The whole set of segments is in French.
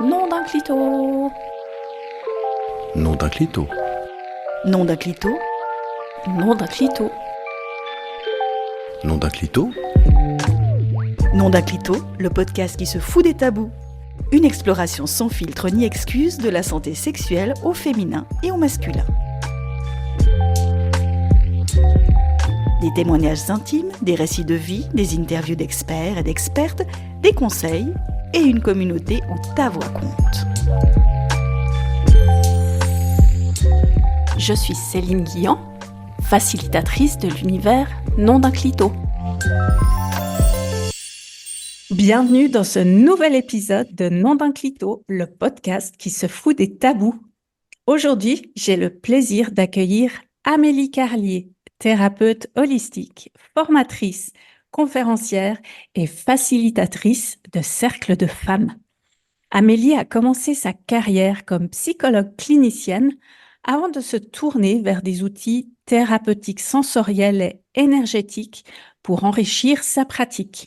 Nom d'un clito. Nom d'un clito. Nom d'un clito. Nom d'un clito. Nom d'un clito. Nom d'un clito, le podcast qui se fout des tabous. Une exploration sans filtre ni excuse de la santé sexuelle au féminin et au masculin. Des témoignages intimes, des récits de vie, des interviews d'experts et d'expertes, des conseils et une communauté où ta voix compte. Je suis Céline Guillan, facilitatrice de l'univers Nom d'un clito. Bienvenue dans ce nouvel épisode de Nom d'un clito, le podcast qui se fout des tabous. Aujourd'hui, j'ai le plaisir d'accueillir Amélie Carlier, thérapeute holistique, formatrice, conférencière et facilitatrice de cercles de femmes. Amélie a commencé sa carrière comme psychologue clinicienne avant de se tourner vers des outils thérapeutiques sensoriels et énergétiques pour enrichir sa pratique.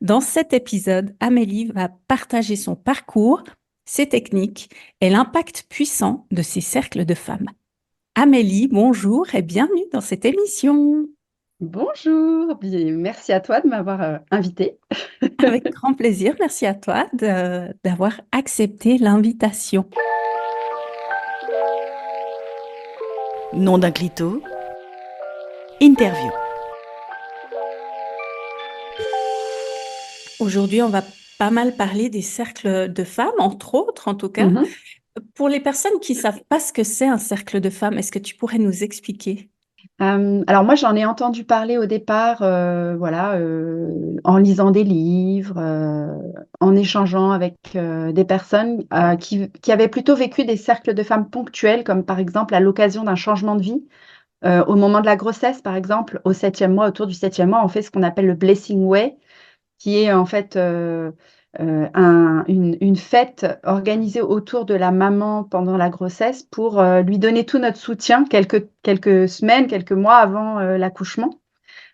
Dans cet épisode, Amélie va partager son parcours, ses techniques et l'impact puissant de ces cercles de femmes. Amélie, bonjour et bienvenue dans cette émission. Bonjour, merci à toi de m'avoir invitée. Avec grand plaisir, merci à toi d'avoir accepté l'invitation. Nom d'un clito. Interview. Aujourd'hui, on va pas mal parler des cercles de femmes, entre autres, en tout cas. Mhm. Pour les personnes qui savent pas ce que c'est un cercle de femmes, est-ce que tu pourrais nous expliquer? Alors moi, j'en ai entendu parler au départ, en lisant des livres, en échangeant avec des personnes qui avaient plutôt vécu des cercles de femmes ponctuels, comme par exemple à l'occasion d'un changement de vie. Au moment de la grossesse, par exemple, au 7e mois, autour du 7e mois, on fait ce qu'on appelle le Blessing Way, qui est en fait une fête organisée autour de la maman pendant la grossesse pour lui donner tout notre soutien quelques semaines, quelques mois avant l'accouchement.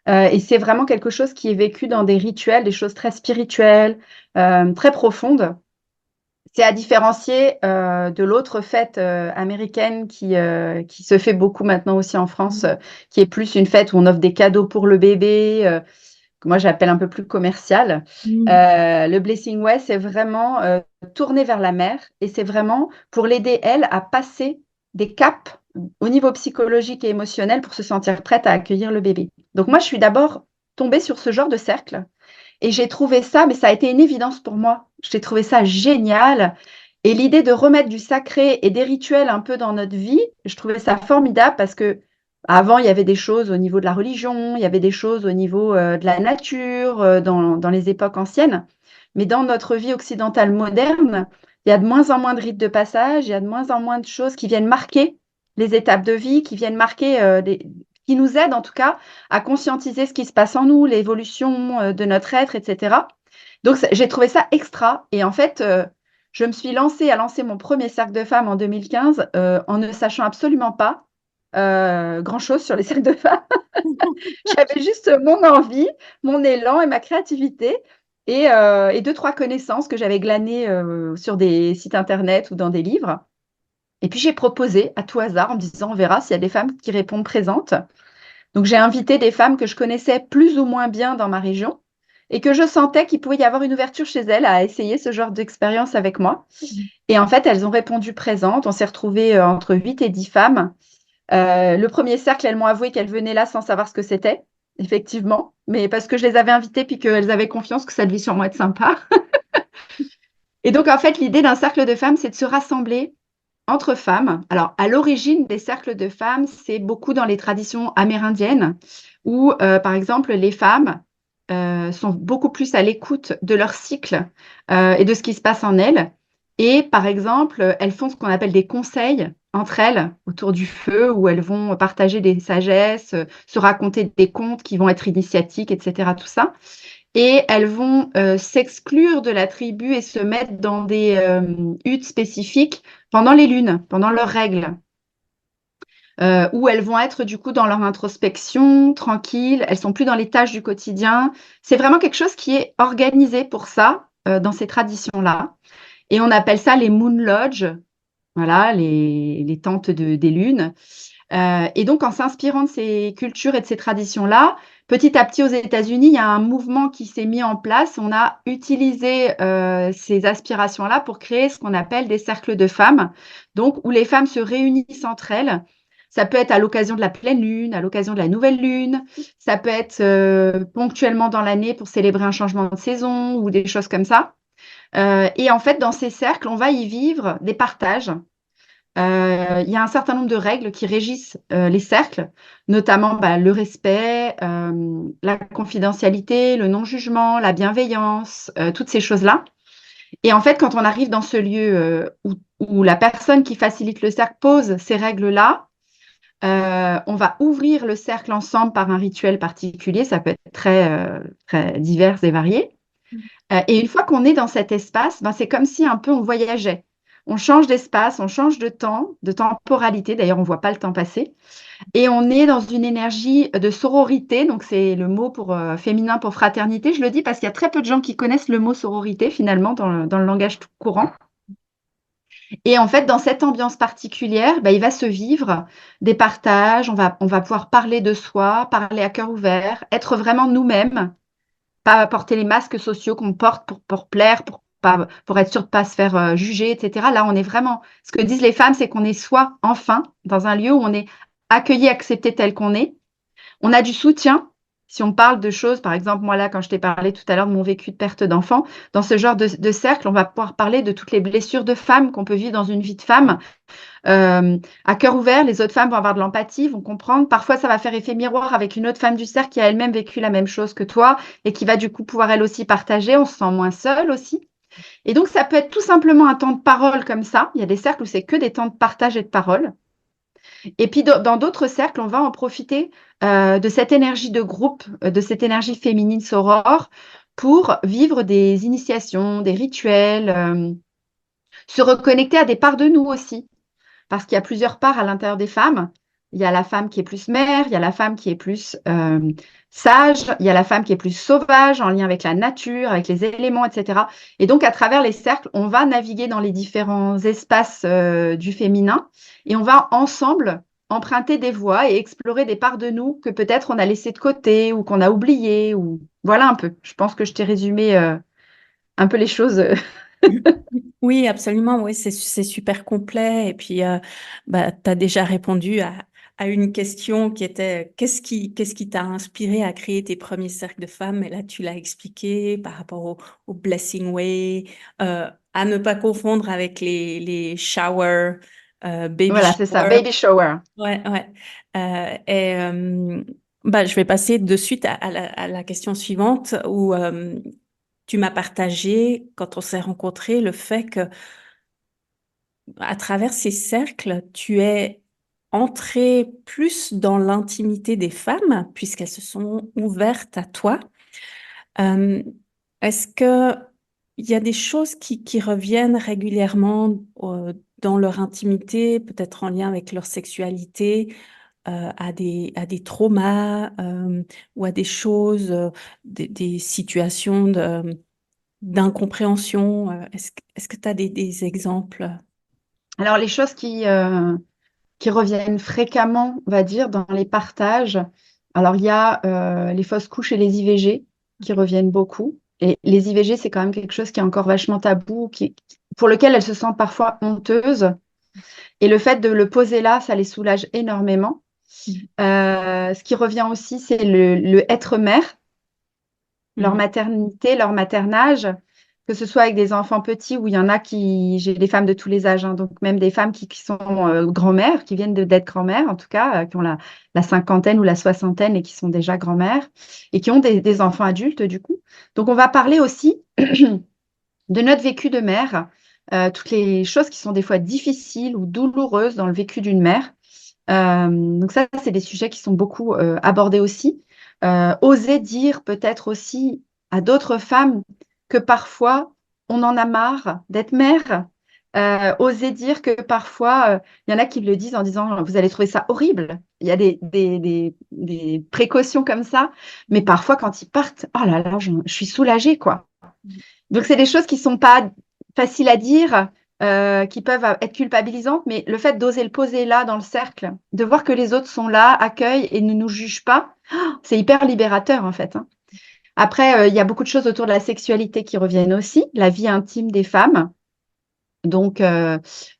Et c'est vraiment quelque chose qui est vécu dans des rituels, des choses très spirituelles, très profondes. C'est à différencier de l'autre fête américaine qui se fait beaucoup maintenant aussi en France, qui est plus une fête où on offre des cadeaux pour le bébé, que moi j'appelle un peu plus commercial. Le Blessing Way, c'est vraiment tourner vers la mère et c'est vraiment pour l'aider, elle, à passer des caps au niveau psychologique et émotionnel pour se sentir prête à accueillir le bébé. Donc moi, je suis d'abord tombée sur ce genre de cercle et j'ai trouvé ça, mais ça a été une évidence pour moi. J'ai trouvé ça génial. Et l'idée de remettre du sacré et des rituels un peu dans notre vie, je trouvais ça formidable parce que avant, il y avait des choses au niveau de la religion, il y avait des choses au niveau de la nature, dans les époques anciennes. Mais dans notre vie occidentale moderne, il y a de moins en moins de rites de passage, il y a de moins en moins de choses qui viennent marquer les étapes de vie, qui viennent marquer, qui nous aident en tout cas à conscientiser ce qui se passe en nous, l'évolution de notre être, etc. Donc, j'ai trouvé ça extra. Et en fait, je me suis lancée à lancer mon premier cercle de femmes en 2015 en ne sachant absolument pas grand-chose sur les cercles de femmes. J'avais juste mon envie, mon élan et ma créativité et deux, trois connaissances que j'avais glanées sur des sites internet ou dans des livres. Et puis j'ai proposé à tout hasard en me disant on verra s'il y a des femmes qui répondent présentes. Donc j'ai invité des femmes que je connaissais plus ou moins bien dans ma région et que je sentais qu'il pouvait y avoir une ouverture chez elles à essayer ce genre d'expérience avec moi. Et en fait, elles ont répondu présentes. On s'est retrouvés entre 8 et 10 femmes. Le premier cercle, elles m'ont avoué qu'elles venaient là sans savoir ce que c'était, effectivement, mais parce que je les avais invitées puis qu'elles avaient confiance que ça devait sûrement être sympa. Et donc, en fait, l'idée d'un cercle de femmes, c'est de se rassembler entre femmes. Alors, à l'origine des cercles de femmes, c'est beaucoup dans les traditions amérindiennes où, par exemple, les femmes sont beaucoup plus à l'écoute de leur cycle et de ce qui se passe en elles. Et par exemple, elles font ce qu'on appelle des conseils entre elles autour du feu où elles vont partager des sagesses, se raconter des contes qui vont être initiatiques, etc. Tout ça. Et elles vont s'exclure de la tribu et se mettre dans des huttes spécifiques pendant les lunes, pendant leurs règles, où elles vont être du coup dans leur introspection, tranquilles, elles sont plus dans les tâches du quotidien. C'est vraiment quelque chose qui est organisé pour ça, dans ces traditions-là. Et on appelle ça les Moon Lodge, voilà, les tentes des lunes. Et donc, en s'inspirant de ces cultures et de ces traditions-là, petit à petit aux États-Unis, il y a un mouvement qui s'est mis en place. On a utilisé ces aspirations-là pour créer ce qu'on appelle des cercles de femmes, donc où les femmes se réunissent entre elles. Ça peut être à l'occasion de la pleine lune, à l'occasion de la nouvelle lune. Ça peut être ponctuellement dans l'année pour célébrer un changement de saison ou des choses comme ça. Et en fait, dans ces cercles, on va y vivre des partages. Il y a un certain nombre de règles qui régissent les cercles, notamment le respect, la confidentialité, le non-jugement, la bienveillance, toutes ces choses-là. Et en fait, quand on arrive dans ce lieu où la personne qui facilite le cercle pose ces règles-là, on va ouvrir le cercle ensemble par un rituel particulier. Ça peut être très divers et varié. Et une fois qu'on est dans cet espace, c'est comme si un peu on voyageait. On change d'espace, on change de temps, de temporalité. D'ailleurs, on ne voit pas le temps passer. Et on est dans une énergie de sororité. Donc, c'est le mot pour féminin pour fraternité. Je le dis parce qu'il y a très peu de gens qui connaissent le mot sororité, finalement, dans le langage tout courant. Et en fait, dans cette ambiance particulière, il va se vivre des partages. On va pouvoir parler de soi, parler à cœur ouvert, être vraiment nous-mêmes, pas porter les masques sociaux qu'on porte pour plaire, pour être sûr de ne pas se faire juger, etc. Là, on est vraiment. Ce que disent les femmes, c'est qu'on est soi, enfin, dans un lieu où on est accueilli, accepté tel qu'on est. On a du soutien. Si on parle de choses, par exemple, moi là, quand je t'ai parlé tout à l'heure de mon vécu de perte d'enfant, dans ce genre de cercle, on va pouvoir parler de toutes les blessures de femmes qu'on peut vivre dans une vie de femme. À cœur ouvert, les autres femmes vont avoir de l'empathie, vont comprendre. Parfois, ça va faire effet miroir avec une autre femme du cercle qui a elle-même vécu la même chose que toi et qui va du coup pouvoir elle aussi partager. On se sent moins seul aussi. Et donc, ça peut être tout simplement un temps de parole comme ça. Il y a des cercles où c'est que des temps de partage et de parole. Et puis, dans d'autres cercles, on va en profiter de cette énergie de groupe, de cette énergie féminine sorore pour vivre des initiations, des rituels, se reconnecter à des parts de nous aussi. Parce qu'il y a plusieurs parts à l'intérieur des femmes. Il y a la femme qui est plus mère, il y a la femme qui est plus sage, il y a la femme qui est plus sauvage, en lien avec la nature, avec les éléments, etc. Et donc, à travers les cercles, on va naviguer dans les différents espaces du féminin et on va ensemble emprunter des voies et explorer des parts de nous que peut-être on a laissées de côté ou qu'on a oubliées. Ou... Voilà un peu. Je pense que je t'ai résumé un peu les choses. Oui, absolument. Oui, c'est super complet. Et puis, tu as déjà répondu à une question qui était qu'est-ce qui t'a inspiré à créer tes premiers cercles de femmes? Et là, tu l'as expliqué par rapport au Blessing Way, à ne pas confondre avec les shower, baby Voilà, c'est ça. shower. Baby shower. Ouais, ouais. Je vais passer de suite à la question suivante où tu m'as partagé, quand on s'est rencontrés, le fait que à travers ces cercles, tu es entré plus dans l'intimité des femmes, puisqu'elles se sont ouvertes à toi. Euh, Est-ce que il y a des choses qui reviennent régulièrement dans leur intimité, peut-être en lien avec leur sexualité, à des traumas ou à des choses, des situations d'incompréhension? Est-ce que tu as des exemples? Alors, les choses qui reviennent fréquemment, on va dire, dans les partages. Alors, il y a les fausses couches et les IVG qui reviennent beaucoup. Et les IVG, c'est quand même quelque chose qui est encore vachement tabou, pour lequel elles se sentent parfois honteuses. Et le fait de le poser là, ça les soulage énormément. Ce qui revient aussi, c'est le être mère, leur Mhm. maternité, leur maternage, que ce soit avec des enfants petits où il y en a j'ai des femmes de tous les âges, hein, donc même des femmes qui sont grand-mères, qui viennent d'être grand-mères en tout cas, qui ont la cinquantaine ou la soixantaine et qui sont déjà grand-mères et qui ont des enfants adultes du coup. Donc on va parler aussi de notre vécu de mère, toutes les choses qui sont des fois difficiles ou douloureuses dans le vécu d'une mère. Donc ça, c'est des sujets qui sont beaucoup abordés aussi. Oser dire peut-être aussi à d'autres femmes que parfois on en a marre d'être mère. Oser dire que parfois, il y en a qui le disent en disant, vous allez trouver ça horrible. Il y a des précautions comme ça. Mais parfois, quand ils partent, oh là là, je suis soulagée, quoi. Donc, c'est des choses qui sont pas faciles à dire, qui peuvent être culpabilisantes, mais le fait d'oser le poser là, dans le cercle, de voir que les autres sont là, accueillent et ne nous jugent pas, c'est hyper libérateur en fait, hein. Après, il y a beaucoup de choses autour de la sexualité qui reviennent aussi, la vie intime des femmes. Donc,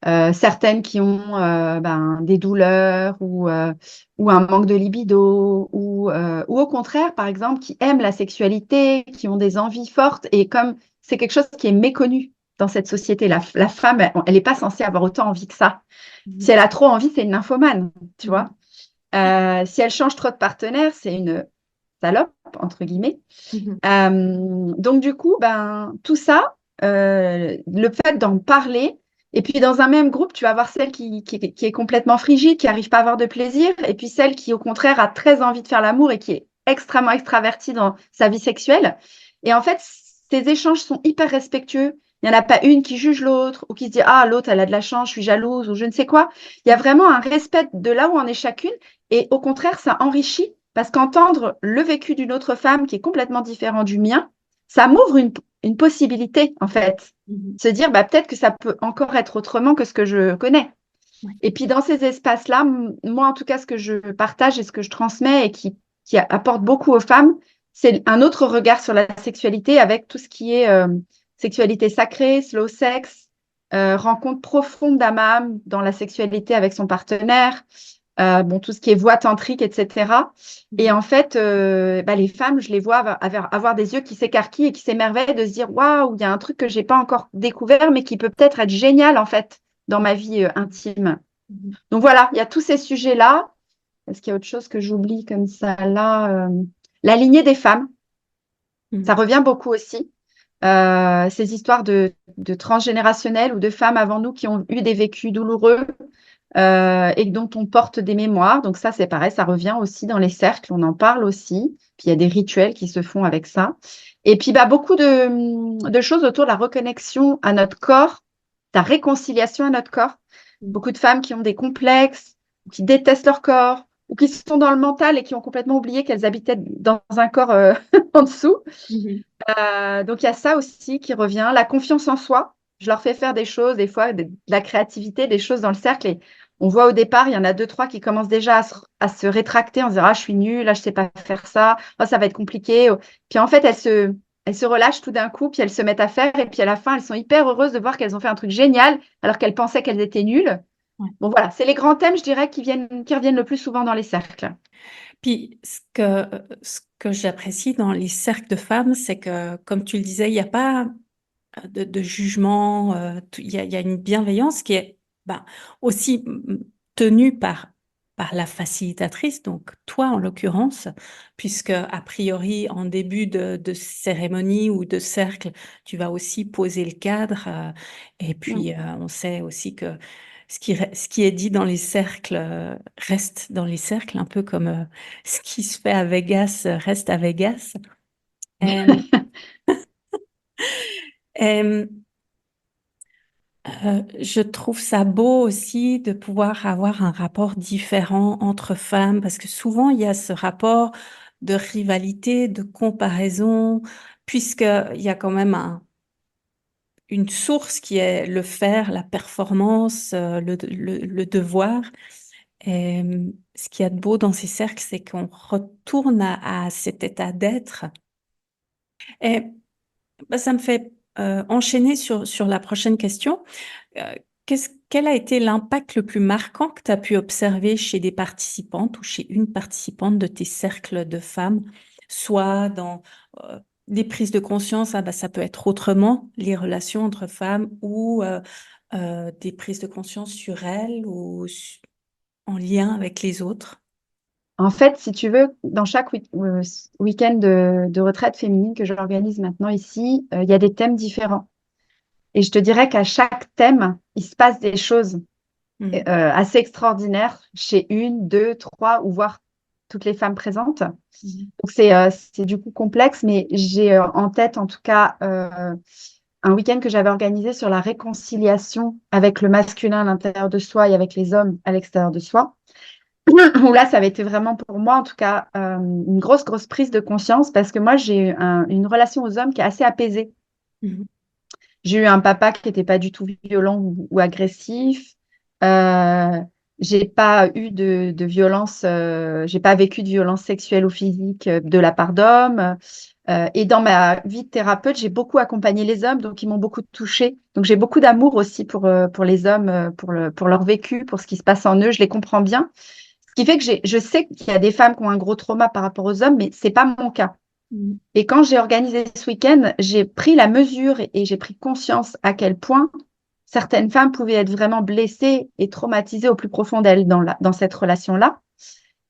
certaines qui ont des douleurs ou un manque de libido ou au contraire, par exemple, qui aiment la sexualité, qui ont des envies fortes. Et comme c'est quelque chose qui est méconnu dans cette société, la femme, elle n'est pas censée avoir autant envie que ça. Si Mhm. elle a trop envie, c'est une nymphomane, tu vois. Mhm. Si elle change trop de partenaire, c'est une salope, entre guillemets. Mhm. Donc, du coup, tout ça, le fait d'en parler, et puis dans un même groupe, tu vas avoir celle qui est complètement frigide, qui n'arrive pas à avoir de plaisir, et puis celle qui, au contraire, a très envie de faire l'amour et qui est extrêmement extravertie dans sa vie sexuelle. Et en fait, ces échanges sont hyper respectueux. Il n'y en a pas une qui juge l'autre ou qui se dit, ah, l'autre, elle a de la chance, je suis jalouse ou je ne sais quoi. Il y a vraiment un respect de là où on est chacune. Et au contraire, ça enrichit parce qu'entendre le vécu d'une autre femme qui est complètement différent du mien, ça m'ouvre une possibilité, en fait. Mhm. Se dire, peut-être que ça peut encore être autrement que ce que je connais. Ouais. Et puis, dans ces espaces-là, moi, en tout cas, ce que je partage et ce que je transmets et qui apporte beaucoup aux femmes, c'est un autre regard sur la sexualité avec tout ce qui est sexualité sacrée, slow sex, rencontre profonde d'âme à âme dans la sexualité avec son partenaire, tout ce qui est voie tantrique, etc. Et Mhm. en fait, les femmes, je les vois avoir des yeux qui s'écarquillent et qui s'émerveillent de se dire, waouh, il y a un truc que j'ai pas encore découvert, mais qui peut peut-être être génial en fait dans ma vie intime. Mhm. Donc voilà, il y a tous ces sujets-là. Est-ce qu'il y a autre chose que j'oublie comme ça là? La lignée des femmes, ça Mhm. revient beaucoup aussi. Ces histoires de transgénérationnels ou de femmes avant nous qui ont eu des vécus douloureux et dont on porte des mémoires. Donc ça, c'est pareil, ça revient aussi dans les cercles, on en parle aussi. Puis il y a des rituels qui se font avec ça. Et puis beaucoup de choses autour de la reconnexion à notre corps, la réconciliation à notre corps. Beaucoup de femmes qui ont des complexes, qui détestent leur corps, ou qui sont dans le mental et qui ont complètement oublié qu'elles habitaient dans un corps en dessous. Mhm. Donc, il y a ça aussi qui revient. La confiance en soi. Je leur fais faire des choses, des fois, de la créativité, des choses dans le cercle. Et on voit au départ, il y en a deux, trois qui commencent déjà à se rétracter en se disant, ah, je suis nulle, là, je sais pas faire ça, oh, ça va être compliqué. Puis en fait, elles se relâchent tout d'un coup, puis elles se mettent à faire. Et puis à la fin, elles sont hyper heureuses de voir qu'elles ont fait un truc génial, alors qu'elles pensaient qu'elles étaient nulles. Ouais. Bon, voilà, c'est les grands thèmes, je dirais, qui reviennent le plus souvent dans les cercles. Puis, ce que j'apprécie dans les cercles de femmes, c'est que, comme tu le disais, il n'y a pas de jugement, il y a une bienveillance qui est aussi tenue par la facilitatrice, donc toi en l'occurrence, puisque a priori en début de cérémonie ou de cercle, tu vas aussi poser le cadre, et Mm. puis on sait aussi que ce qui est dit dans les cercles reste dans les cercles, un peu comme ce qui se fait à Vegas reste à Vegas. Euh, euh, je trouve ça beau aussi de pouvoir avoir un rapport différent entre femmes, parce que souvent il y a ce rapport de rivalité, de comparaison, puisqu'il y a quand même une source qui est le faire, la performance, le devoir. Et ce qu'il y a de beau dans ces cercles, c'est qu'on retourne à cet état d'être. Et ça me fait enchaîner sur la prochaine question. Euh, quel a été l'impact le plus marquant que tu as pu observer chez des participantes ou chez une participante de tes cercles de femmes, soit dans des prises de conscience, ça peut être autrement, les relations entre femmes, ou des prises de conscience sur elles ou en lien avec les autres? En fait, si tu veux, dans chaque week-end de retraite féminine que j'organise maintenant ici, il y a des thèmes différents. Et je te dirais qu'à chaque thème, il se passe des choses Mhm. assez extraordinaires chez une, deux, trois, ou voire toutes les femmes présentes. Mhm. Donc c'est du coup complexe, mais j'ai en tête en tout cas un week-end que j'avais organisé sur la réconciliation avec le masculin à l'intérieur de soi et avec les hommes à l'extérieur de soi. Où là, ça avait été vraiment pour moi, en tout cas, une grosse, grosse prise de conscience parce que moi, j'ai une relation aux hommes qui est assez apaisée. Mhm. J'ai eu un papa qui n'était pas du tout violent ou agressif. J'ai pas eu de violence, j'ai pas vécu de violence sexuelle ou physique de la part d'hommes. Et dans ma vie de thérapeute, j'ai beaucoup accompagné les hommes, donc ils m'ont beaucoup touchée. Donc j'ai beaucoup d'amour aussi pour les hommes, pour leur vécu, pour ce qui se passe en eux. Je les comprends bien. Ce qui fait que je sais qu'il y a des femmes qui ont un gros trauma par rapport aux hommes, mais c'est pas mon cas. Et quand j'ai organisé ce week-end, j'ai pris la mesure et j'ai pris conscience à quel point certaines femmes pouvaient être vraiment blessées et traumatisées au plus profond d'elles dans cette relation-là.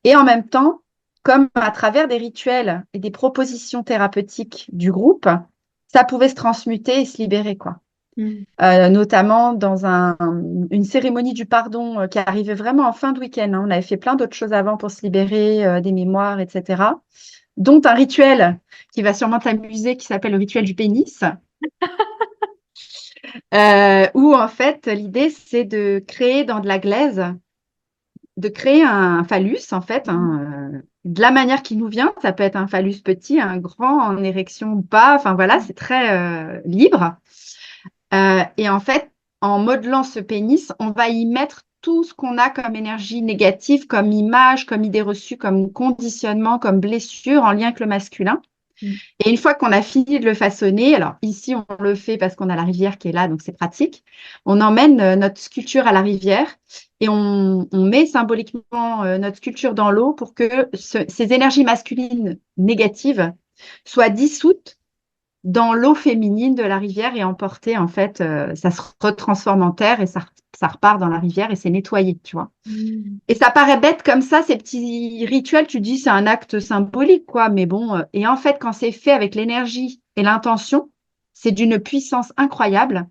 Et en même temps, comme à travers des rituels et des propositions thérapeutiques du groupe, ça pouvait se transmuter et se libérer, quoi. Notamment dans une cérémonie du pardon qui arrivait vraiment en fin de week-end. On avait fait plein d'autres choses avant pour se libérer des mémoires, etc. Dont un rituel qui va sûrement t'amuser, qui s'appelle le rituel du pénis. Où en fait, l'idée, c'est de créer dans de la glaise, de créer un phallus, en fait, de la manière qui nous vient. Ça peut être un phallus petit, un grand, en érection ou pas. Enfin voilà, c'est très libre. Et en fait, en modelant ce pénis, on va y mettre tout ce qu'on a comme énergie négative, comme image, comme idée reçue, comme conditionnement, comme blessure en lien avec le masculin. Et une fois qu'on a fini de le façonner, alors ici on le fait parce qu'on a la rivière qui est là, donc c'est pratique, on emmène notre sculpture à la rivière et on met symboliquement notre sculpture dans l'eau pour que ces énergies masculines négatives soient dissoutes dans l'eau féminine de la rivière et emportées, en fait, ça se retransforme en terre et ça repart dans la rivière et c'est nettoyé, tu vois. Et ça paraît bête comme ça, ces petits rituels, tu dis c'est un acte symbolique, quoi, mais bon, et en fait, quand c'est fait avec l'énergie et l'intention, c'est d'une puissance incroyable.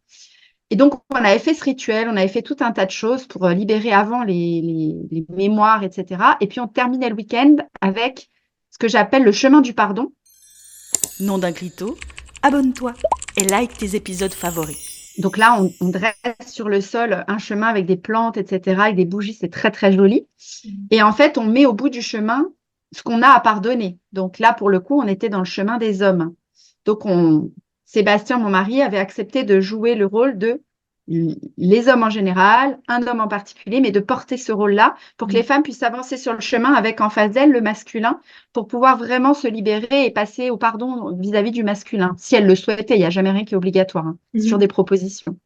Et donc, on avait fait ce rituel, on avait fait tout un tas de choses pour libérer avant les mémoires, etc. Et puis, on terminait le week-end avec ce que j'appelle le chemin du pardon. Nom d'un clito, abonne-toi et like tes épisodes favoris. Donc là, on dresse sur le sol un chemin avec des plantes, etc., avec des bougies, c'est très, très joli. Et en fait, on met au bout du chemin ce qu'on a à pardonner. Donc là, pour le coup, on était dans le chemin des hommes. Donc, Sébastien, mon mari, avait accepté de jouer le rôle de les hommes en général, un homme en particulier, mais de porter ce rôle-là pour que les femmes puissent avancer sur le chemin avec en face d'elles le masculin pour pouvoir vraiment se libérer et passer au pardon vis-à-vis du masculin. Si elles le souhaitaient, il n'y a jamais rien qui est obligatoire. C'est toujours des propositions.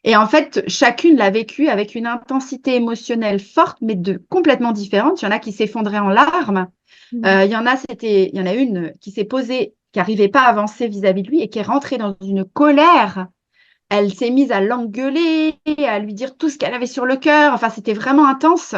Et en fait, chacune l'a vécu avec une intensité émotionnelle forte, mais complètement différente. Il y en a qui s'effondraient en larmes. Il y en a une qui s'est posée, qui n'arrivait pas à avancer vis-à-vis de lui et qui est rentrée dans une colère. Elle s'est mise à l'engueuler, à lui dire tout ce qu'elle avait sur le cœur. Enfin, c'était vraiment intense.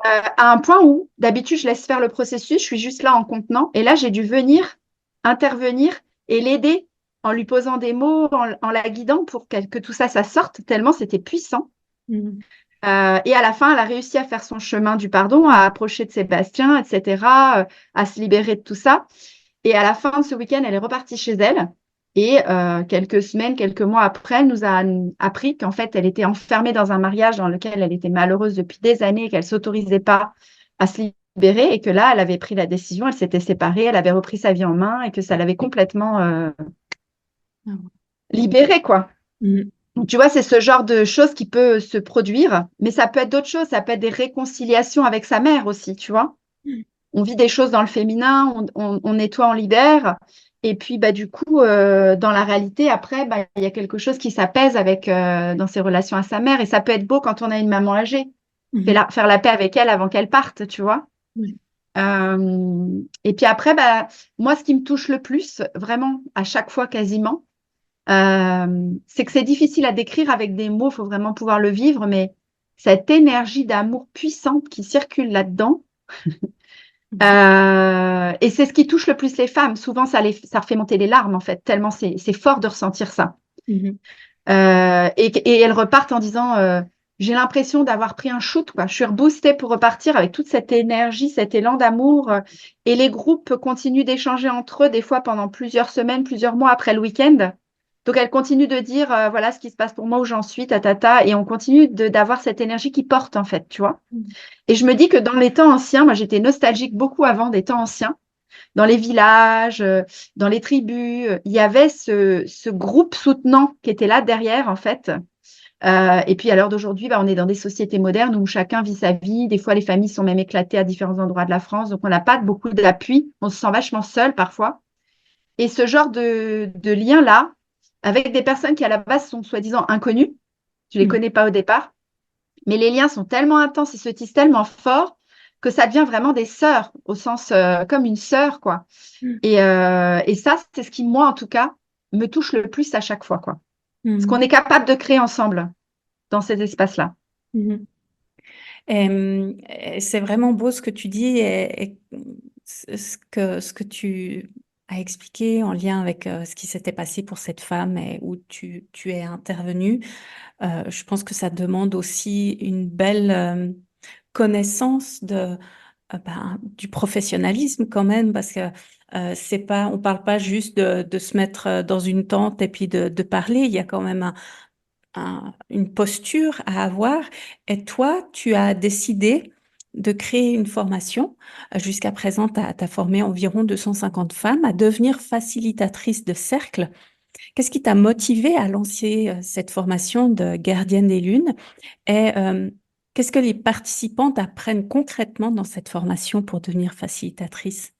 À un point où, d'habitude, je laisse faire le processus, je suis juste là en contenant. Et là, j'ai dû venir intervenir et l'aider en lui posant des mots, en la guidant pour que tout ça sorte, tellement c'était puissant. Et à la fin, elle a réussi à faire son chemin du pardon, à approcher de Sébastien, etc., à se libérer de tout ça. Et à la fin de ce week-end, elle est repartie chez elle. Et quelques semaines, quelques mois après, elle nous a appris qu'en fait, elle était enfermée dans un mariage dans lequel elle était malheureuse depuis des années et qu'elle ne s'autorisait pas à se libérer et que là, elle avait pris la décision, elle s'était séparée, elle avait repris sa vie en main et que ça l'avait complètement libérée, quoi. Donc, tu vois, c'est ce genre de choses qui peut se produire, mais ça peut être d'autres choses, ça peut être des réconciliations avec sa mère aussi, tu vois. On vit des choses dans le féminin, on nettoie, on libère. Et puis, du coup, dans la réalité, après, il y a quelque chose qui s'apaise dans ses relations à sa mère. Et ça peut être beau quand on a une maman âgée. Faire la paix avec elle avant qu'elle parte, tu vois. Et puis après, moi, ce qui me touche le plus, vraiment, à chaque fois quasiment, c'est que c'est difficile à décrire avec des mots. Il faut vraiment pouvoir le vivre. Mais cette énergie d'amour puissante qui circule là-dedans, et c'est ce qui touche le plus les femmes. Souvent, ça refait monter les larmes, en fait, tellement c'est fort de ressentir ça. Et elles repartent en disant j'ai l'impression d'avoir pris un shoot, quoi. Je suis reboostée pour repartir avec toute cette énergie, cet élan d'amour. Et les groupes continuent d'échanger entre eux, des fois pendant plusieurs semaines, plusieurs mois après le week-end. Donc, elles continuent de dire voilà ce qui se passe pour moi, où j'en suis, et on continue d'avoir cette énergie qui porte, en fait, tu vois. Et je me dis que dans les temps anciens, moi, j'étais nostalgique beaucoup avant des temps anciens, dans les villages, dans les tribus, il y avait ce groupe soutenant qui était là derrière, en fait. Et puis, à l'heure d'aujourd'hui, on est dans des sociétés modernes où chacun vit sa vie. Des fois, les familles sont même éclatées à différents endroits de la France. Donc, on n'a pas beaucoup d'appui. On se sent vachement seul parfois. Et ce genre de lien-là, avec des personnes qui, à la base, sont soi-disant inconnues, tu ne les connais pas au départ, mais les liens sont tellement intenses et se tissent tellement fort que ça devient vraiment des sœurs, au sens comme une sœur, quoi. Et ça, c'est ce qui, moi, en tout cas, me touche le plus à chaque fois, quoi. Ce qu'on est capable de créer ensemble dans ces espaces-là. C'est vraiment beau ce que tu dis et ce que tu as expliqué en lien avec ce qui s'était passé pour cette femme et où tu es intervenue. Je pense que ça demande aussi une belle connaissance du professionnalisme quand même, parce que c'est pas, on parle pas juste de se mettre dans une tente et puis de parler. Il y a quand même une posture à avoir. Et toi, tu as décidé de créer une formation. Jusqu'à présent, tu as formé environ 250 femmes à devenir facilitatrices de cercle. Qu'est-ce qui t'a motivé à lancer cette formation de gardienne des lunes? Et qu'est-ce que les participantes apprennent concrètement dans cette formation pour devenir facilitatrice?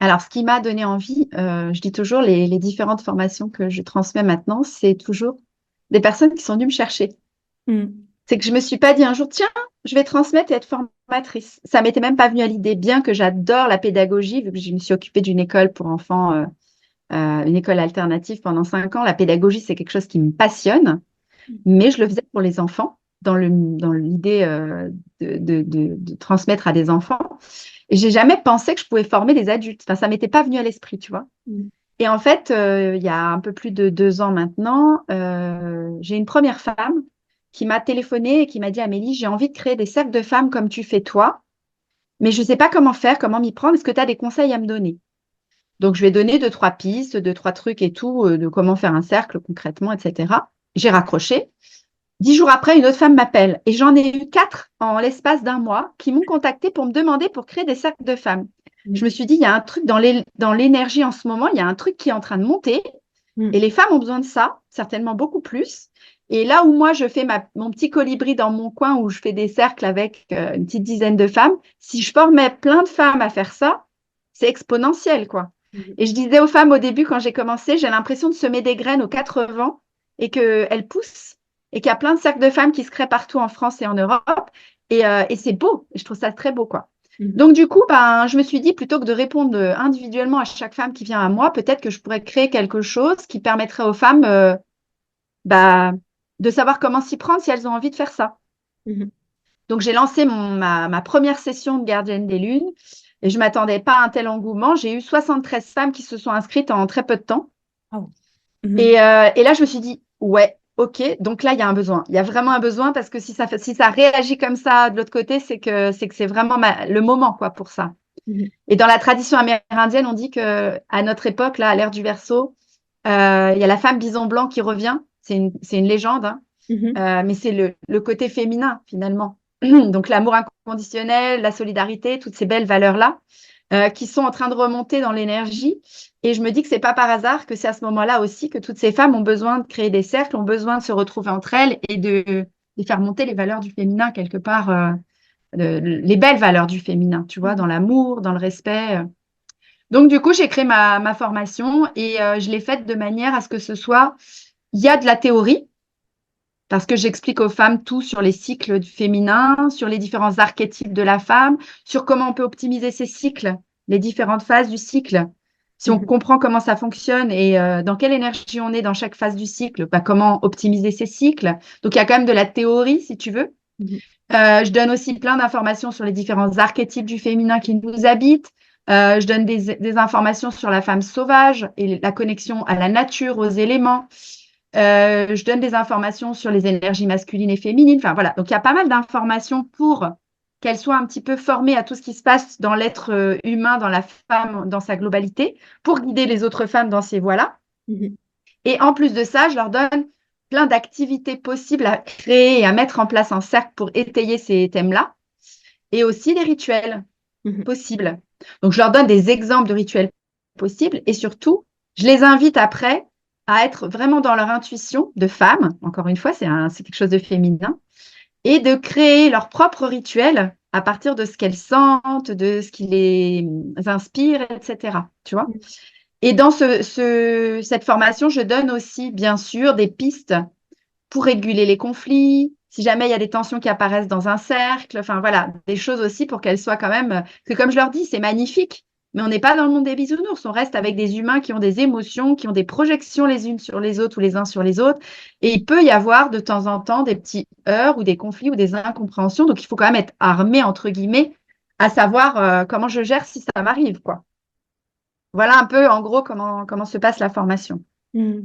Alors, ce qui m'a donné envie, je dis toujours, les différentes formations que je transmets maintenant, c'est toujours des personnes qui sont venues me chercher. C'est que je me suis pas dit un jour, tiens, je vais transmettre et être formatrice. Ça m'était même pas venu à l'idée, bien que j'adore la pédagogie, vu que je me suis occupée d'une école pour enfants, une école alternative pendant 5 ans. La pédagogie, c'est quelque chose qui me passionne, mais je le faisais pour les enfants, dans l'idée de transmettre à des enfants. Et j'ai jamais pensé que je pouvais former des adultes. Enfin, ça m'était pas venu à l'esprit, tu vois. Et en fait, il y a un peu plus de 2 ans maintenant, j'ai une première femme qui m'a téléphoné et qui m'a dit, Amélie, j'ai envie de créer des cercles de femmes comme tu fais toi, mais je ne sais pas comment faire, comment m'y prendre. Est-ce que tu as des conseils à me donner? Donc, je vais donner 2, 3 pistes, 2, 3 trucs et tout, de comment faire un cercle concrètement, etc. J'ai raccroché. 10 jours après, une autre femme m'appelle et j'en ai eu 4 en l'espace d'un mois qui m'ont contacté pour me demander pour créer des cercles de femmes. Je me suis dit, il y a un truc dans l'énergie en ce moment, il y a un truc qui est en train de monter et les femmes ont besoin de ça, certainement beaucoup plus. Et là où moi, je fais mon petit colibri dans mon coin où je fais des cercles avec une petite dizaine de femmes, si je formais plein de femmes à faire ça, c'est exponentiel, quoi. Et je disais aux femmes au début, quand j'ai commencé, j'ai l'impression de semer des graines aux 4 vents et qu'elles poussent et qu'il y a plein de cercles de femmes qui se créent partout en France et en Europe. Et c'est beau. Je trouve ça très beau, quoi. Donc, du coup, je me suis dit, plutôt que de répondre individuellement à chaque femme qui vient à moi, peut-être que je pourrais créer quelque chose qui permettrait aux femmes de savoir comment s'y prendre si elles ont envie de faire ça. Donc, j'ai lancé ma première session de gardienne des lunes et je ne m'attendais pas à un tel engouement. J'ai eu 73 femmes qui se sont inscrites en très peu de temps. Et là, je me suis dit, ouais, ok, donc là, il y a un besoin. Il y a vraiment un besoin parce que si ça réagit comme ça de l'autre côté, c'est que c'est vraiment le moment, quoi, pour ça. Et dans la tradition amérindienne, on dit qu'à notre époque, là, à l'ère du Verseau, il y a la femme bison blanc qui revient. C'est une légende, hein. Mais c'est le côté féminin, finalement. Donc, l'amour inconditionnel, la solidarité, toutes ces belles valeurs-là qui sont en train de remonter dans l'énergie. Et je me dis que c'est pas par hasard que c'est à ce moment-là aussi que toutes ces femmes ont besoin de créer des cercles, ont besoin de se retrouver entre elles et de faire monter les valeurs du féminin quelque part, les belles valeurs du féminin, tu vois, dans l'amour, dans le respect. Donc, du coup, j'ai créé ma formation et je l'ai faite de manière à ce que ce soit, il y a de la théorie, parce que j'explique aux femmes tout sur les cycles du féminin, sur les différents archétypes de la femme, sur comment on peut optimiser ces cycles, les différentes phases du cycle. Si on comprend comment ça fonctionne et dans quelle énergie on est dans chaque phase du cycle, comment optimiser ces cycles. Donc, il y a quand même de la théorie, si tu veux. Je donne aussi plein d'informations sur les différents archétypes du féminin qui nous habitent. Je donne des informations sur la femme sauvage et la connexion à la nature, aux éléments. Je donne des informations sur les énergies masculines et féminines. Enfin, voilà. Donc, il y a pas mal d'informations pour qu'elles soient un petit peu formées à tout ce qui se passe dans l'être humain, dans la femme, dans sa globalité, pour guider les autres femmes dans ces voies-là. Et en plus de ça, je leur donne plein d'activités possibles à créer et à mettre en place en cercle pour étayer ces thèmes-là. Et aussi des rituels possibles. Donc, je leur donne des exemples de rituels possibles et surtout, je les invite après à être vraiment dans leur intuition de femme. Encore une fois, c'est quelque chose de féminin et de créer leur propre rituel à partir de ce qu'elles sentent, de ce qui les inspire, etc. Tu vois? Et dans cette formation, je donne aussi, bien sûr, des pistes pour réguler les conflits, si jamais il y a des tensions qui apparaissent dans un cercle, enfin voilà, des choses aussi pour qu'elles soient quand même, que comme je leur dis, c'est magnifique, mais on n'est pas dans le monde des bisounours, on reste avec des humains qui ont des émotions, qui ont des projections les unes sur les autres ou les uns sur les autres, et il peut y avoir de temps en temps des petits heurts ou des conflits ou des incompréhensions, donc il faut quand même être armé, entre guillemets, à savoir comment je gère si ça m'arrive, quoi. Voilà un peu, en gros, comment se passe la formation. Mm.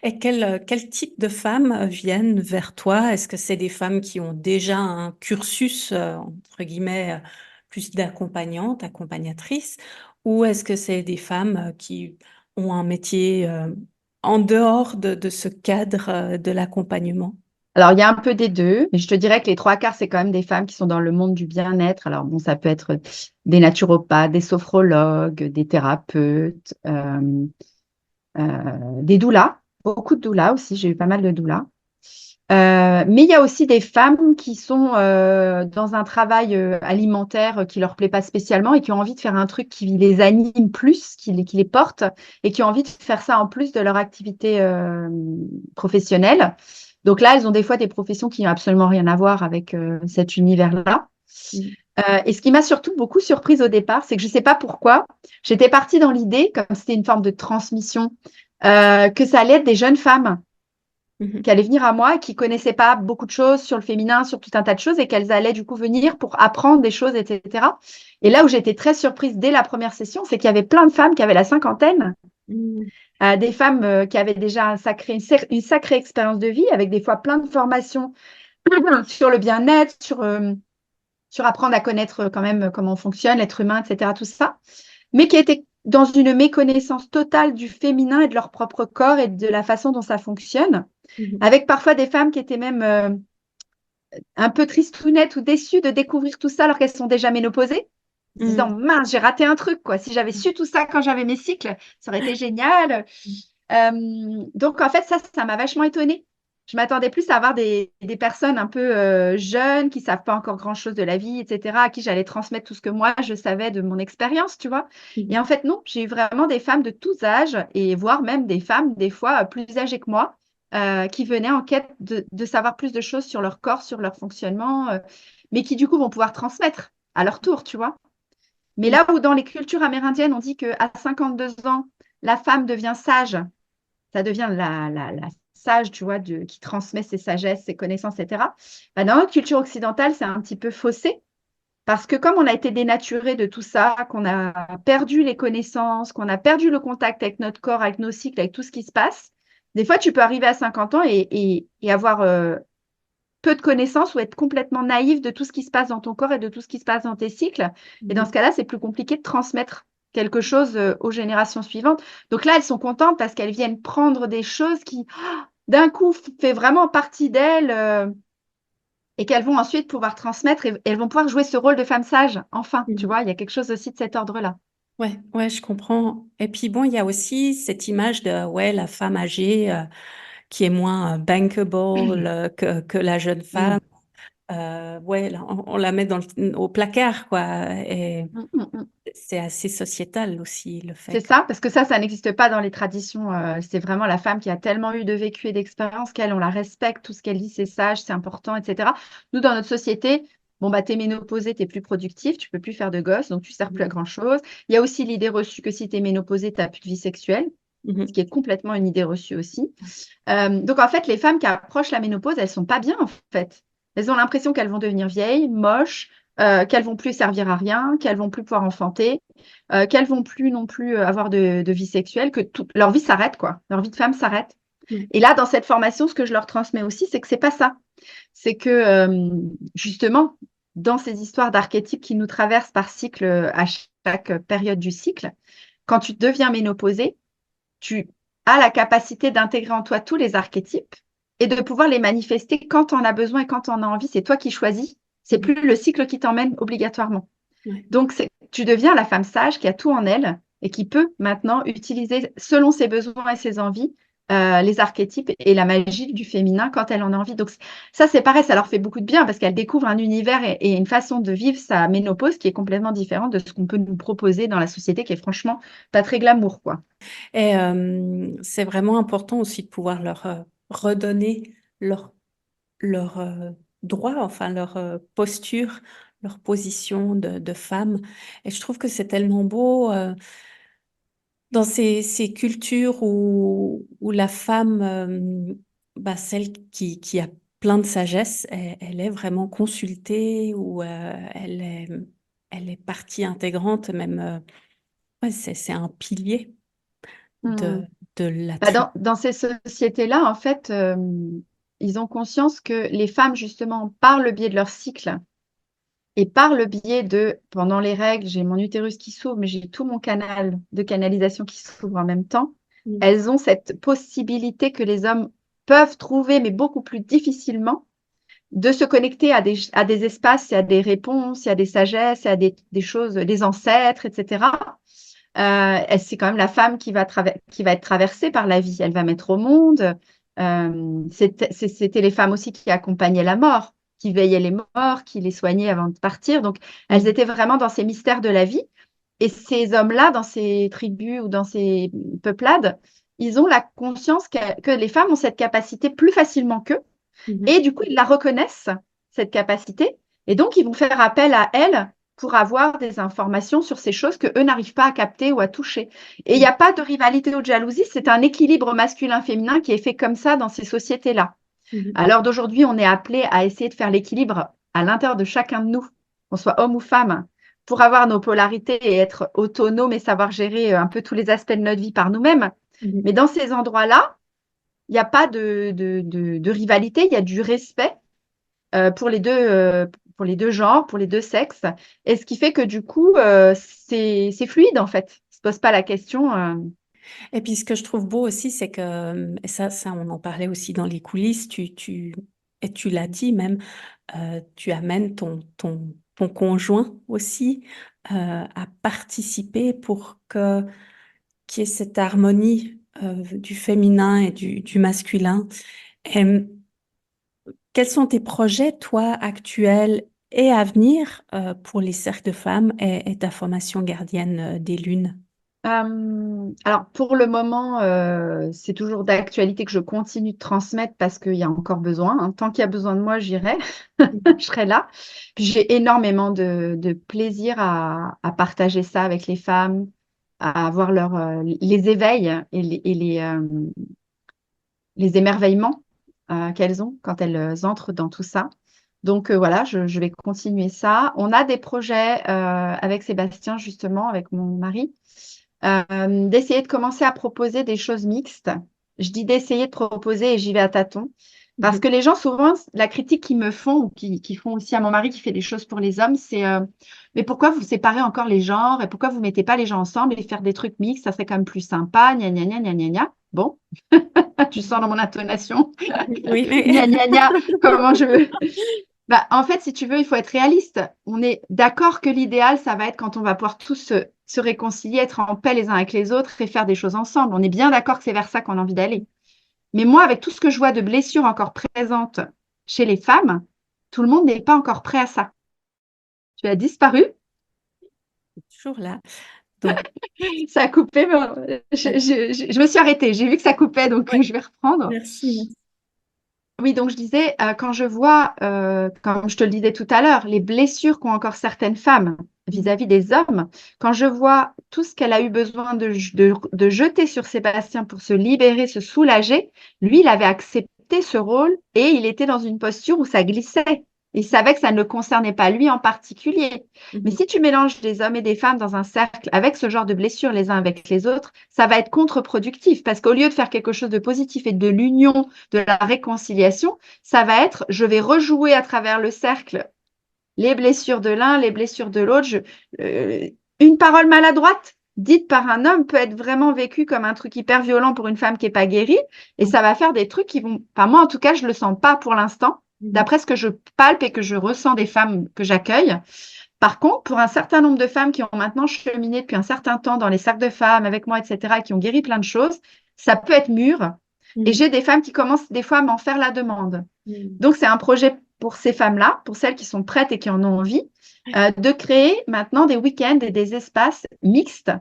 Et quel type de femmes viennent vers toi? Est-ce que c'est des femmes qui ont déjà un cursus, entre guillemets, plus d'accompagnante, accompagnatrice, ou est-ce que c'est des femmes qui ont un métier en dehors de ce cadre de l'accompagnement? Alors, il y a un peu des deux, mais je te dirais que les trois quarts, c'est quand même des femmes qui sont dans le monde du bien-être. Alors, bon, ça peut être des naturopathes, des sophrologues, des thérapeutes, des doulas, beaucoup de doulas aussi. J'ai eu pas mal de doulas. Mais il y a aussi des femmes qui sont dans un travail alimentaire qui leur plaît pas spécialement et qui ont envie de faire un truc qui les anime plus, qui les porte et qui ont envie de faire ça en plus de leur activité professionnelle. Donc là, elles ont des fois des professions qui n'ont absolument rien à voir avec cet univers-là. Mm. Et ce qui m'a surtout beaucoup surprise au départ, c'est que je ne sais pas pourquoi, j'étais partie dans l'idée, comme c'était une forme de transmission, que ça allait être des jeunes femmes Mhm. qui allaient venir à moi et qui connaissaient pas beaucoup de choses sur le féminin, sur tout un tas de choses, et qu'elles allaient du coup venir pour apprendre des choses, etc. Et là où j'étais très surprise dès la première session, c'est qu'il y avait plein de femmes qui avaient la cinquantaine, Mm. des femmes qui avaient déjà une sacrée expérience de vie, avec des fois plein de formations sur le bien-être, sur apprendre à connaître quand même comment on fonctionne, l'être humain, etc., tout ça, mais qui étaient dans une méconnaissance totale du féminin et de leur propre corps et de la façon dont ça fonctionne, Mhm. avec parfois des femmes qui étaient même un peu tristounettes ou déçues de découvrir tout ça alors qu'elles sont déjà ménopausées, se disant Mm. mince, j'ai raté un truc, quoi. Si j'avais su tout ça quand j'avais mes cycles, ça aurait été génial. Donc en fait, ça m'a vachement étonnée. Je m'attendais plus à avoir des personnes un peu jeunes qui savent pas encore grand-chose de la vie, etc., à qui j'allais transmettre tout ce que moi je savais de mon expérience, tu vois. Et Mhm. en fait, non, j'ai eu vraiment des femmes de tous âges et voire même des femmes des fois plus âgées que moi qui venaient en quête de savoir plus de choses sur leur corps, sur leur fonctionnement, mais qui du coup vont pouvoir transmettre à leur tour, tu vois. Mais là où dans les cultures amérindiennes, on dit qu'à 52 ans, la femme devient sage, ça devient la sage, tu vois, qui transmet ses sagesses, ses connaissances, etc. Bah, dans notre culture occidentale, c'est un petit peu faussé. Parce que comme on a été dénaturé de tout ça, qu'on a perdu les connaissances, qu'on a perdu le contact avec notre corps, avec nos cycles, avec tout ce qui se passe, des fois, tu peux arriver à 50 ans et avoir peu de connaissances ou être complètement naïf de tout ce qui se passe dans ton corps et de tout ce qui se passe dans tes cycles. Et dans ce cas-là, c'est plus compliqué de transmettre quelque chose aux générations suivantes. Donc là, elles sont contentes parce qu'elles viennent prendre des choses qui, d'un coup, fait vraiment partie d'elles et qu'elles vont ensuite pouvoir transmettre et elles vont pouvoir jouer ce rôle de femme sage. Enfin, tu Mhm. vois, il y a quelque chose aussi de cet ordre-là. Ouais, ouais, je comprends. Et puis bon, il y a aussi cette image de ouais, la femme âgée qui est moins bankable que la jeune Mm. femme. Ouais, là, on la met au placard, quoi. Et Mm, mm, mm. c'est assez sociétal aussi, le fait C'est que. ça, parce que ça n'existe pas dans les traditions. C'est vraiment la femme qui a tellement eu de vécu et d'expérience qu'elle, on la respecte, tout ce qu'elle dit, c'est sage, c'est important, etc. Nous, dans notre société, bon, bah, t'es ménopausée, t'es plus productif, tu peux plus faire de gosses, donc tu sers plus à grand-chose. Il y a aussi l'idée reçue que si t'es ménopausée, t'as plus de vie sexuelle, ce Mhm. qui est complètement une idée reçue aussi. Donc, en fait, les femmes qui approchent la ménopause, elles sont pas bien, en fait. Elles ont l'impression qu'elles vont devenir vieilles, moches, qu'elles vont plus servir à rien, qu'elles vont plus pouvoir enfanter, qu'elles vont plus non plus avoir de vie sexuelle, que leur vie s'arrête, quoi. Leur vie de femme s'arrête. Mhm. Et là, dans cette formation, ce que je leur transmets aussi, c'est que c'est pas ça. C'est que, justement, dans ces histoires d'archétypes qui nous traversent par cycle à chaque période du cycle, quand tu deviens ménopausée, tu as la capacité d'intégrer en toi tous les archétypes et de pouvoir les manifester quand tu en as besoin et quand tu en as envie. C'est toi qui choisis. C'est Mhm. plus le cycle qui t'emmène obligatoirement. Ouais. Donc, c'est tu deviens la femme sage qui a tout en elle et qui peut maintenant utiliser, selon ses besoins et ses envies, les archétypes et la magie du féminin quand elle en a envie. Donc ça, c'est pareil, ça leur fait beaucoup de bien parce qu'elle découvre un univers et une façon de vivre sa ménopause qui est complètement différente de ce qu'on peut nous proposer dans la société, qui est franchement pas très glamour, quoi. Et c'est vraiment important aussi de pouvoir leur redonner leur droit, enfin leur posture, leur position de femme. Et je trouve que c'est tellement beau dans ces cultures où la femme, celle qui a plein de sagesse, elle est vraiment consultée, où elle est partie intégrante, même, ouais, c'est un pilier de, Hmm. de la Bah, tribu. dans ces sociétés-là, en fait, ils ont conscience que les femmes, justement, par le biais de leur cycle et par le biais de, pendant les règles, j'ai mon utérus qui s'ouvre, mais j'ai tout mon canal de canalisation qui s'ouvre en même temps, elles ont cette possibilité que les hommes peuvent trouver, mais beaucoup plus difficilement, de se connecter à des espaces, et à des réponses, et à des sagesses, et à des choses, des ancêtres, etc. C'est quand même la femme qui va être traversée par la vie. Elle va mettre au monde. C'était les femmes aussi qui accompagnaient la mort, qui veillaient les morts, qui les soignaient avant de partir. Donc, elles Mm. étaient vraiment dans ces mystères de la vie. Et ces hommes-là, dans ces tribus ou dans ces peuplades, ils ont la conscience que les femmes ont cette capacité plus facilement qu'eux. Mhm. Et du coup, ils la reconnaissent, cette capacité. Et donc, ils vont faire appel à elles pour avoir des informations sur ces choses que eux n'arrivent pas à capter ou à toucher. Et il n'y a pas de rivalité ou de jalousie, c'est un équilibre masculin-féminin qui est fait comme ça dans ces sociétés-là. Mhm. À l'heure d'aujourd'hui, on est appelé à essayer de faire l'équilibre à l'intérieur de chacun de nous, qu'on soit homme ou femme, pour avoir nos polarités et être autonome et savoir gérer un peu tous les aspects de notre vie par nous-mêmes. Mhm. Mais dans ces endroits-là, il n'y a pas de rivalité, il y a du respect pour les deux genres, pour les deux sexes. Et ce qui fait que du coup, c'est fluide en fait. On se pose pas la question. Et puis, ce que je trouve beau aussi, c'est que, et ça, on en parlait aussi dans les coulisses, et tu l'as dit même, tu amènes ton conjoint aussi à participer pour qu'il y ait cette harmonie du féminin et du masculin. Et, quels sont tes projets, toi, actuels et à venir pour les cercles de femmes et ta formation gardienne des lunes? Alors pour le moment, c'est toujours d'actualité que je continue de transmettre parce qu'il y a encore besoin, hein. Tant qu'il y a besoin de moi, j'irai, je serai là. Puis j'ai énormément de plaisir à partager ça avec les femmes, à avoir les éveils et les émerveillements qu'elles ont quand elles entrent dans tout ça. Donc voilà, je vais continuer ça. On a des projets avec Sébastien, justement, avec mon mari, d'essayer de commencer à proposer des choses mixtes. Je dis d'essayer de proposer et j'y vais à tâtons. Parce Mhm. que les gens, souvent, la critique qu'ils me font, ou qui font aussi à mon mari qui fait des choses pour les hommes, c'est mais pourquoi vous séparez encore les genres et pourquoi vous mettez pas les gens ensemble et faire des trucs mixtes, ça serait quand même plus sympa, gna gna gna gna gna gna. Bon, tu sens dans mon intonation, Oui, mais gna gna gna, comment je veux. Bah, en fait, si tu veux, il faut être réaliste. On est d'accord que l'idéal, ça va être quand on va pouvoir tous se réconcilier, être en paix les uns avec les autres et faire des choses ensemble. On est bien d'accord que c'est vers ça qu'on a envie d'aller. Mais moi, avec tout ce que je vois de blessures encore présentes chez les femmes, tout le monde n'est pas encore prêt à ça. Tu as disparu, toujours là. Donc, ça a coupé, mais je me suis arrêtée. J'ai vu que ça coupait, donc ouais, je vais reprendre. merci. Oui, donc je disais, quand je vois, comme je te le disais tout à l'heure, les blessures qu'ont encore certaines femmes vis-à-vis des hommes, quand je vois tout ce qu'elle a eu besoin de jeter sur Sébastien pour se libérer, se soulager, lui, il avait accepté ce rôle et il était dans une posture où ça glissait. Il savait que ça ne le concernait pas lui en particulier. Mais Mhm. si tu mélanges des hommes et des femmes dans un cercle avec ce genre de blessures les uns avec les autres, ça va être contre-productif parce qu'au lieu de faire quelque chose de positif et de l'union, de la réconciliation, ça va être je vais rejouer à travers le cercle les blessures de l'un, les blessures de l'autre. Une parole maladroite dite par un homme peut être vraiment vécue comme un truc hyper violent pour une femme qui n'est pas guérie et ça va faire des trucs qui vont, enfin moi en tout cas je le sens pas pour l'instant, Mhm. d'après ce que je palpe et que je ressens des femmes que j'accueille. Par contre, pour un certain nombre de femmes qui ont maintenant cheminé depuis un certain temps dans les cercles de femmes avec moi, etc., et qui ont guéri plein de choses, ça peut être mûr. Et j'ai des femmes qui commencent des fois à m'en faire la demande. Donc, c'est un projet pour ces femmes-là, pour celles qui sont prêtes et qui en ont envie, de créer maintenant des week-ends et des espaces mixtes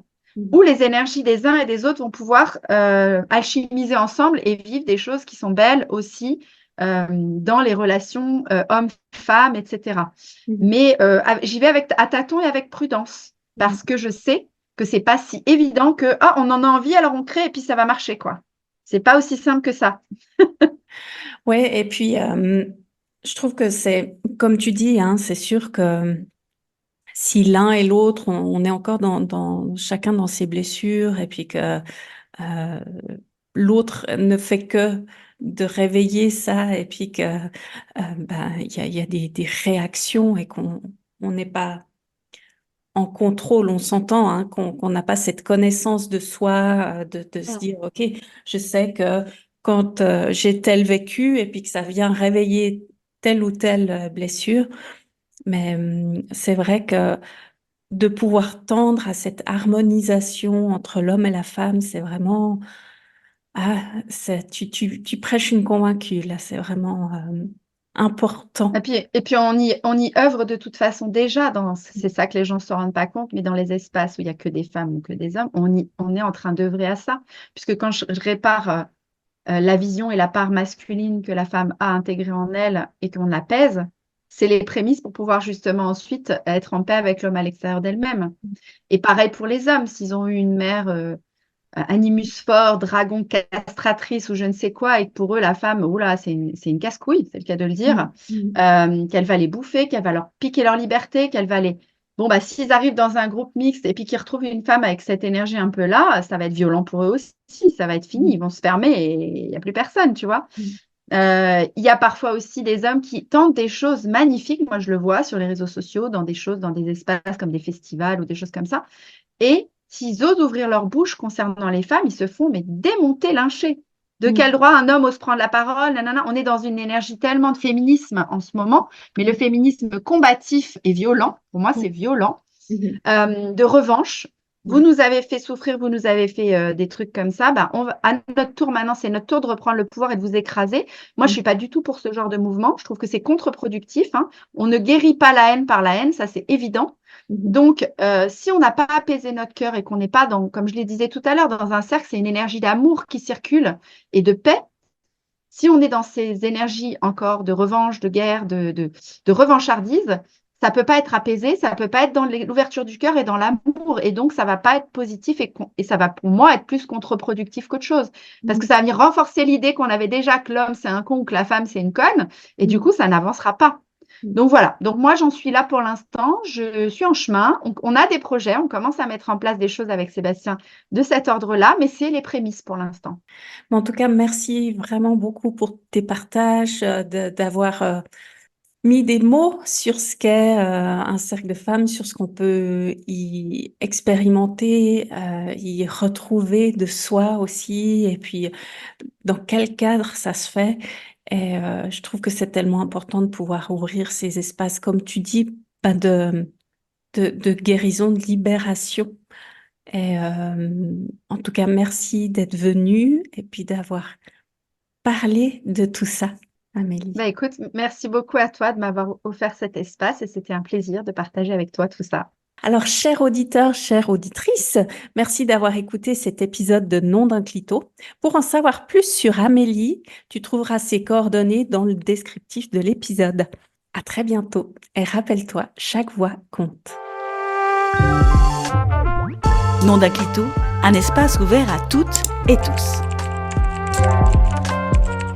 où les énergies des uns et des autres vont pouvoir alchimiser ensemble et vivre des choses qui sont belles aussi dans les relations hommes-femmes, etc. Mais j'y vais à tâtons et avec prudence parce que je sais que c'est pas si évident que on en a envie, alors on crée et puis ça va marcher, quoi. C'est pas aussi simple que ça. Ouais, et puis je trouve que c'est, comme tu dis, hein, c'est sûr que si l'un et l'autre, on est encore chacun dans ses blessures, et puis que l'autre ne fait que de réveiller ça, et puis que il y a des réactions et qu'on n'est pas en contrôle, on s'entend, hein, qu'on n'a pas cette connaissance de soi, de se dire, OK, je sais que quand j'ai tel vécu et puis que ça vient réveiller telle ou telle blessure, mais c'est vrai que de pouvoir tendre à cette harmonisation entre l'homme et la femme, c'est vraiment, tu prêches une convaincue, là, c'est vraiment important. Et puis on y œuvre de toute façon déjà, c'est ça que les gens ne se rendent pas compte, mais dans les espaces où il n'y a que des femmes ou que des hommes, on est en train d'œuvrer à ça. Puisque quand je répare la vision et la part masculine que la femme a intégrée en elle et qu'on apaise, c'est les prémices pour pouvoir justement ensuite être en paix avec l'homme à l'extérieur d'elle-même. Et pareil pour les hommes, s'ils ont eu une mère animus fort, dragon castratrice ou je ne sais quoi, et que pour eux, la femme, oula, c'est une casse-couille, c'est le cas de le dire, qu'elle va les bouffer, qu'elle va leur piquer leur liberté, qu'elle va les... Bon, bah, s'ils arrivent dans un groupe mixte et puis qu'ils retrouvent une femme avec cette énergie un peu là, ça va être violent pour eux aussi, ça va être fini, ils vont se fermer et il n'y a plus personne, tu vois. Il y a parfois aussi des hommes qui tentent des choses magnifiques, moi je le vois sur les réseaux sociaux, dans des espaces comme des festivals ou des choses comme ça, et s'ils osent ouvrir leur bouche concernant les femmes, ils se font démonter, lyncher. De quel droit un homme ose prendre la parole? Nanana. On est dans une énergie tellement de féminisme en ce moment, mais le féminisme combatif est violent. Pour moi, c'est violent. De revanche, vous nous avez fait souffrir, vous nous avez fait des trucs comme ça. À notre tour maintenant, c'est notre tour de reprendre le pouvoir et de vous écraser. Moi, je ne suis pas du tout pour ce genre de mouvement. Je trouve que c'est contre-productif. Hein. On ne guérit pas la haine par la haine, ça c'est évident. Donc, si on n'a pas apaisé notre cœur et qu'on n'est pas comme je le disais tout à l'heure, dans un cercle, c'est une énergie d'amour qui circule et de paix. Si on est dans ces énergies encore de revanche, de guerre, de revanchardise, ça ne peut pas être apaisé, ça ne peut pas être dans l'ouverture du cœur et dans l'amour. Et donc, ça ne va pas être positif et ça va pour moi être plus contre-productif qu'autre chose. Parce que ça va venir renforcer l'idée qu'on avait déjà que l'homme, c'est un con ou que la femme, c'est une conne. Et du coup, ça n'avancera pas. Donc voilà, donc moi j'en suis là pour l'instant, je suis en chemin, on a des projets, on commence à mettre en place des choses avec Sébastien de cet ordre-là, mais c'est les prémices pour l'instant. En tout cas, merci vraiment beaucoup pour tes partages, d'avoir mis des mots sur ce qu'est un cercle de femmes, sur ce qu'on peut y expérimenter, y retrouver de soi aussi, et puis dans quel cadre ça se fait. Et je trouve que c'est tellement important de pouvoir ouvrir ces espaces, comme tu dis, de guérison, de libération. Et en tout cas, merci d'être venue et puis d'avoir parlé de tout ça, Amélie. Écoute, merci beaucoup à toi de m'avoir offert cet espace et c'était un plaisir de partager avec toi tout ça. Alors, chers auditeurs, chères auditrices, merci d'avoir écouté cet épisode de Nom d'un clito. Pour en savoir plus sur Amélie, tu trouveras ses coordonnées dans le descriptif de l'épisode. À très bientôt et rappelle-toi, chaque voix compte. Nom d'un clito, un espace ouvert à toutes et tous.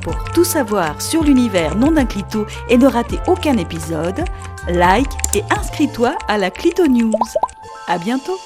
Pour tout savoir sur l'univers Nom d'un clito et ne rater aucun épisode, like et inscris-toi à la Clito News. À bientôt!